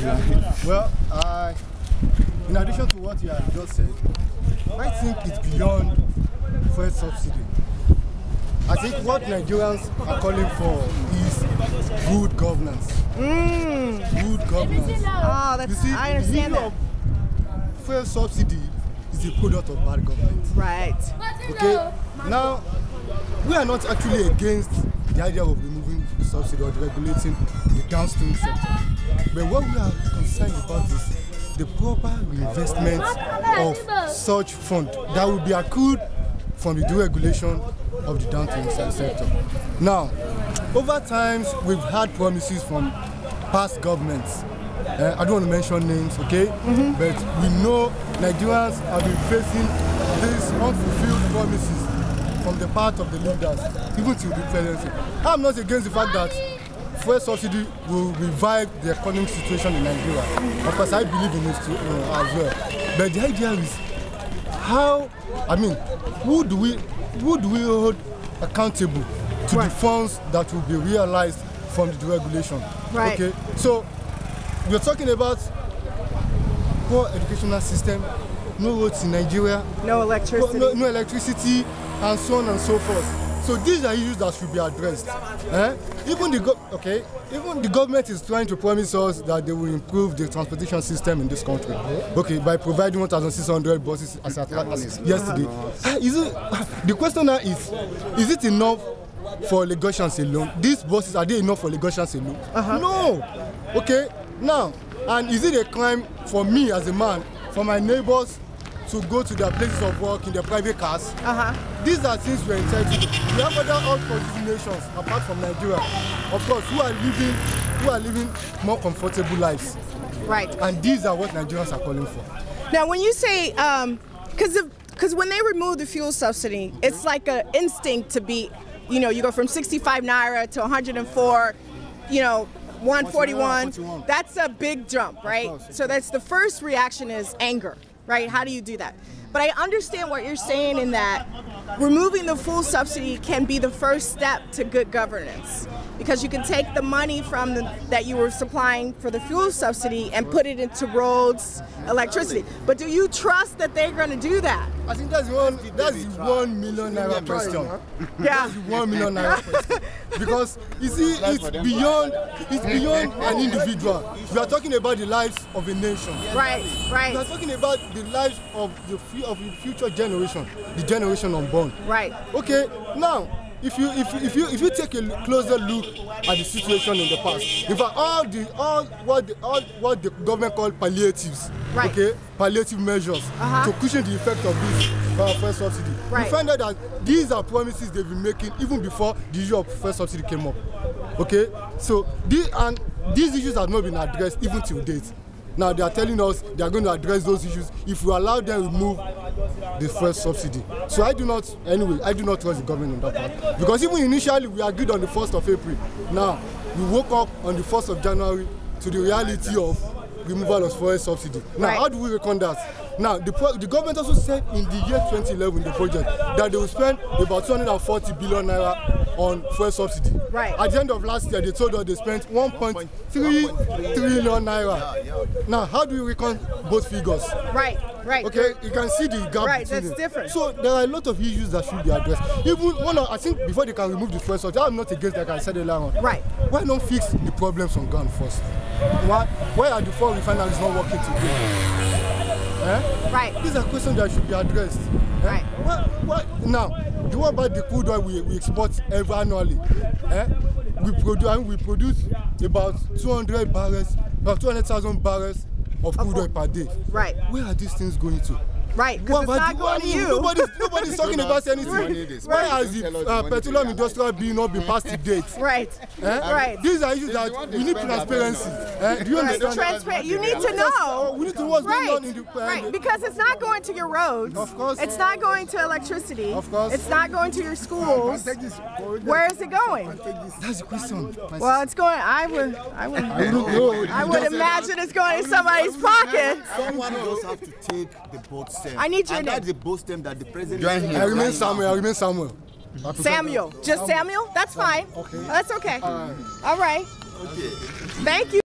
Well, in addition to what you have just said, I think it's beyond fuel subsidy. I think what Nigerians are calling for is good governance. Good governance. Oh, that's, you see, I understand that. Fuel subsidy is a product of bad government. Right. Okay. Now, we are not actually against the idea of removing the subsidy or regulating the downstream sector. But what we are concerned about is the proper reinvestment of such fund that will be accrued from the deregulation of the downstream sector. Now, over time, we've had promises from past governments. I don't want to mention names, okay? But we know Nigerians have been facing these unfulfilled promises from the part of the leaders, even till the presidency. I'm not against the fact that fuel subsidy will revive the economic situation in Nigeria. Of course, I believe in this too, as well. But the idea is how, I mean, who do we hold accountable to the funds that will be realized from the deregulation? Right. Okay, so we're talking about poor educational system, no roads in Nigeria, No electricity. no electricity, and so on and so forth. So these are issues that should be addressed. Even the government is trying to promise us that they will improve the transportation system in this country. Okay, by providing 1,600 buses as yesterday. The question now is it enough for Lagosians alone? These buses, are they enough for Lagosians alone? No. Okay. Now, and is it a crime for me as a man, for my neighbors, to go to their places of work in their private cars? These are things we're entitled to. We have other all-producing nations apart from Nigeria, of course, who are living more comfortable lives. Right. And these are what Nigerians are calling for. Now, when you say, because when they remove the fuel subsidy, it's like an instinct to be, you know, you go from 65 naira to 104, you know, 141. That's a big jump, right? So that's the first reaction is anger, right? How do you do that? But I understand what you're saying in that removing the full subsidy can be the first step to good governance, because you can take the money from that you were supplying for the fuel subsidy and put it into roads, electricity. But do you trust that they're going to do that? I think that's $1 million question. Yeah. That's $1 million question. Because you see, it's beyond an individual. We are talking about the lives of a nation. Right, right. We are talking about the lives of the future generation, the generation unborn. Right. Okay, now if you take a closer look at the situation in the past, in fact, all what the government called palliatives, right, okay, palliative measures to cushion the effect of this fuel subsidy, right, you find out that these are promises they've been making even before the issue of fuel subsidy came up. Okay, so these issues have not been addressed even till date. Now they are telling us they are going to address those issues if we allow them to remove the fuel subsidy. So I do not trust the government on that part. Because even initially we agreed on the 1st of April. Now we woke up on the 1st of January to the reality of removal of fuel subsidy. Now how do we reckon that? Now the government also said in the year 2011 in the project that they will spend about 240 billion naira on fuel subsidy. Right. At the end of last year, they told us they spent 1.3 trillion naira. Now, how do you reckon both figures? Right, right. Okay, you can see the gap right, between that's it. different. So there are a lot of issues that should be addressed. Even I think before they can remove the fuel subsidy, I'm not against, like I said earlier on. Right. Why not fix the problems on ground first? Why are the 4 refineries not working together? Right. These are questions that should be addressed. Right. What now? What about the crude oil we export annually? We produce about 200,000 barrels of crude oil per day. Right. Where are these things going to? Right, because it's not going to you. Nobody's talking about anything. Why has the petroleum industrial bill not been passed to date? Right. Right. These are issues that we need transparency. Do you understand? You need to know. We need to know what's going on in the Right, because it's not going to your roads. Of course. It's not going to electricity. Of course. It's not going to your schools. Where is it going? That's the question. Well, it's going. I would imagine it's going in somebody's pocket. Someone does have to take the boat step. I need your name. That's the boat step that the president. I remain Samuel. Samuel. Just Samuel? That's fine. Okay. That's okay. All right. Okay. Thank you.